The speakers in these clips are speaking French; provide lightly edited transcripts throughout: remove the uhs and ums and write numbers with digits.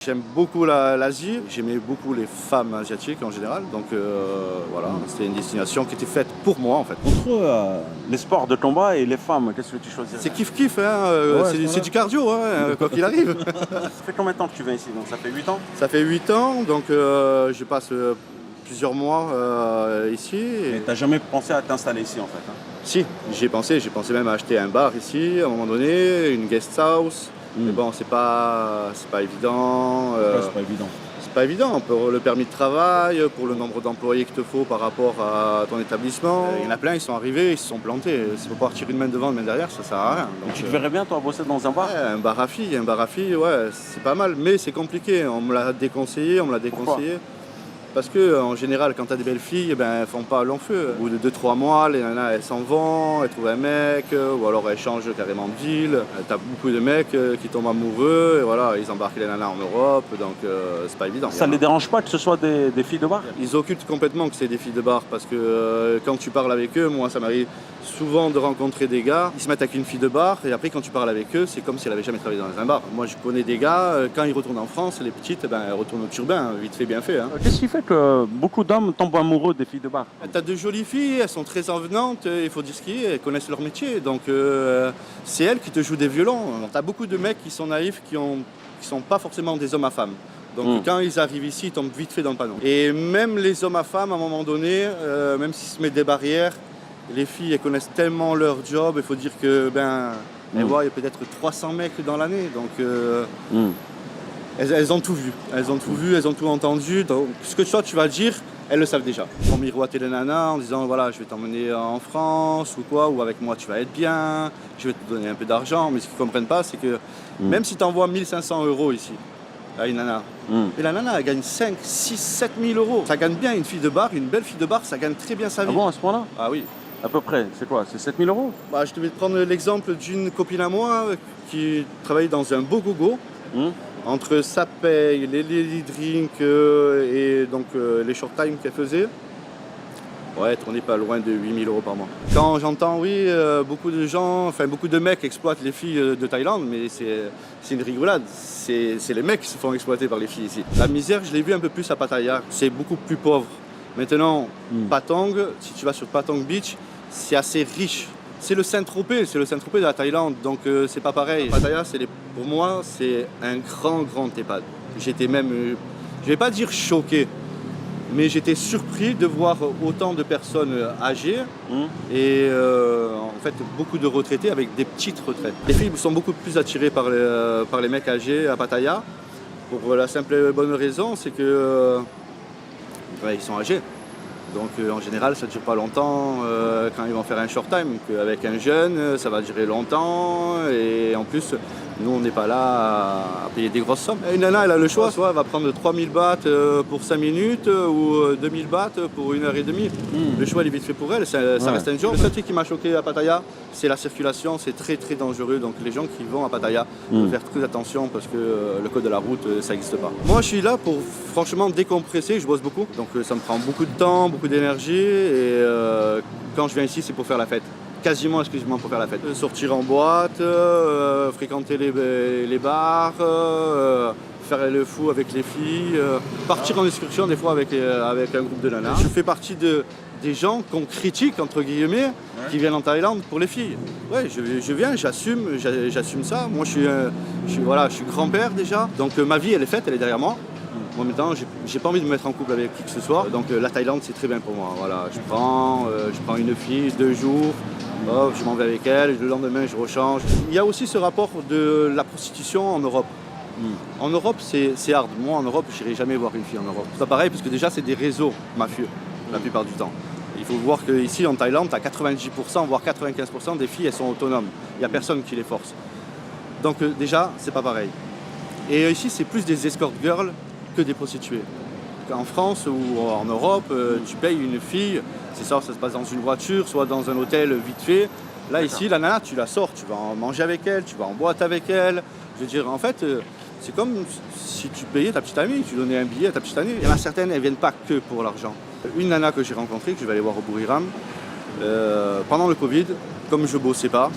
J'aime beaucoup l'Asie, j'aimais beaucoup les femmes asiatiques en général, donc voilà, c'était une destination qui était faite pour moi en fait. Entre les sports de combat et les femmes, qu'est-ce que tu choisirais? C'est kiff-kiff, hein, c'est du cardio, hein, quoi qu'il arrive. Ça fait combien de temps que tu viens ici? Donc ça fait 8 ans? Ça fait 8 ans, donc je passe plusieurs mois ici. Et t'as jamais pensé à t'installer ici en fait, hein? Si, j'ai pensé même à acheter un bar ici à un moment donné, une guest house. Mais bon, c'est pas évident. C'est pas évident. C'est pas évident pour le permis de travail, pour le nombre d'employés qu'il te faut par rapport à ton établissement. Il y en a plein, ils sont arrivés, ils se sont plantés. Si pour pouvoir tirer une main devant, une main derrière, ça sert à rien. Donc, Tu te verrais bien toi bosser dans un bar? ouais, un bar à filles, ouais, c'est pas mal, mais c'est compliqué. On me l'a déconseillé, Pourquoi? Parce que en général, quand tu as des belles filles, elles font pas long feu. Au bout de 2-3 mois, les nanas elles s'en vont, elles trouvent un mec, ou alors elles changent carrément de ville. Tu as beaucoup de mecs qui tombent amoureux, et voilà, ils embarquent les nanas en Europe, donc c'est pas évident. Ça ne les dérange pas que ce soit des filles de bar? Ils occultent complètement que c'est des filles de bar, parce que quand tu parles avec eux, moi ça m'arrive souvent de rencontrer des gars, ils se mettent avec une fille de bar, et après quand tu parles avec eux, c'est comme si elle avait jamais travaillé dans un bar. Moi je connais des gars, quand ils retournent en France, les petites, elles retournent au turbin, vite fait, bien fait. Hein. Qu'est-ce qui fait que beaucoup d'hommes tombent amoureux des filles de bar? T'as de jolies filles, elles sont très avenantes, il faut dire ce qui est, elles connaissent leur métier, donc c'est elles qui te jouent des violons. T'as beaucoup de mecs qui sont naïfs, qui sont pas forcément des hommes à femmes. Donc quand ils arrivent ici, ils tombent vite fait dans le panneau. Et même les hommes à femmes, à un moment donné, même s'ils se mettent des barrières, les filles, elles connaissent tellement leur job, il faut dire que elles voient peut-être 300 mecs dans l'année, donc elles ont tout vu, elles ont tout entendu. Donc ce que toi tu vas dire, elles le savent déjà. Ils vont miroiter les nanas en disant voilà, je vais t'emmener en France ou quoi, ou avec moi tu vas être bien, je vais te donner un peu d'argent. Mais ce qu'ils ne comprennent pas, c'est que même si tu envoies 1500 € ici à une nana, et la nana elle gagne 5, 6, 7 000 €. Ça gagne bien une fille de bar, une belle fille de bar, ça gagne très bien sa vie. Ah bon, à ce point-là? Ah oui. À peu près, c'est quoi? C'est 7 000 €? Bah, je te vais te prendre l'exemple d'une copine à moi qui travaille dans un beau gogo. Entre sa paye, les lady drinks et donc les short time qu'elle faisait, ouais, tournait pas loin de 8 000 € par mois. Quand j'entends, oui, beaucoup de mecs exploitent les filles de Thaïlande, mais c'est une rigolade. C'est les mecs qui se font exploiter par les filles ici. La misère, je l'ai vu un peu plus à Pattaya. C'est beaucoup plus pauvre. Maintenant, Patong, si tu vas sur Patong Beach, c'est assez riche. C'est le Saint-Tropez de la Thaïlande, donc c'est pas pareil. Pattaya, pour moi, c'est un grand EHPAD. J'étais même, je vais pas dire choqué, mais j'étais surpris de voir autant de personnes âgées et en fait beaucoup de retraités avec des petites retraites. Les filles sont beaucoup plus attirées par les mecs âgés à Pattaya, pour la simple et bonne raison, c'est que ils sont âgés. Donc en général, ça ne dure pas longtemps quand ils vont faire un short time. Avec un jeune, ça va durer longtemps. Et en plus, nous, on n'est pas là à payer des grosses sommes. Une nana, elle a le choix. Soit elle va prendre 3000 bahts pour 5 minutes ou 2000 bahts pour 1h30. Le choix, il est vite fait pour elle. Ça reste un job. Le seul truc qui m'a choqué à Pattaya, c'est la circulation. C'est très dangereux. Donc les gens qui vont à Pattaya doivent faire très attention parce que le code de la route, ça n'existe pas. Moi, je suis là pour franchement décompresser. Je bosse beaucoup. Donc ça me prend beaucoup de temps, beaucoup d'énergie. Et quand je viens ici, c'est pour faire la fête. Quasiment exclusivement pour faire la fête. Sortir en boîte, fréquenter les bars, faire le fou avec les filles, partir en excursion des fois avec un groupe de nanas. Je fais partie des gens qu'on critique, entre guillemets, qui viennent en Thaïlande pour les filles. Ouais, je viens, j'assume ça. Moi, je suis grand-père déjà, donc ma vie, elle est faite, elle est derrière moi. Moi maintenant, j'ai pas envie de me mettre en couple avec qui que ce soit, donc la Thaïlande c'est très bien pour moi. Voilà, je prends une fille, 2 jours, hop, je m'en vais avec elle, le lendemain je rechange. Il y a aussi ce rapport de la prostitution en Europe. En Europe c'est hard. Moi en Europe, je n'irai jamais voir une fille en Europe. C'est pas pareil parce que déjà c'est des réseaux mafieux la plupart du temps. Il faut voir qu'ici en Thaïlande, tu as 90%, voire 95% des filles, elles sont autonomes. Il n'y a personne qui les force. Donc déjà, c'est pas pareil. Et ici, c'est plus des escort girls que des prostituées. En France ou en Europe, tu payes une fille, c'est ça se passe dans une voiture, soit dans un hôtel vite fait. Là, ici, la nana, tu la sors, tu vas en manger avec elle, tu vas en boîte avec elle. Je veux dire, en fait, c'est comme si tu payais ta petite amie, tu donnais un billet à ta petite amie. Il y en a certaines, elles ne viennent pas que pour l'argent. Une nana que j'ai rencontrée, que je vais aller voir au Buriram, pendant le Covid, comme je ne bossais pas,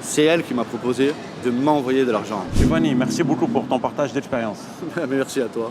c'est elle qui m'a proposé de m'envoyer de l'argent. Giovanni, merci beaucoup pour ton partage d'expérience. Merci à toi.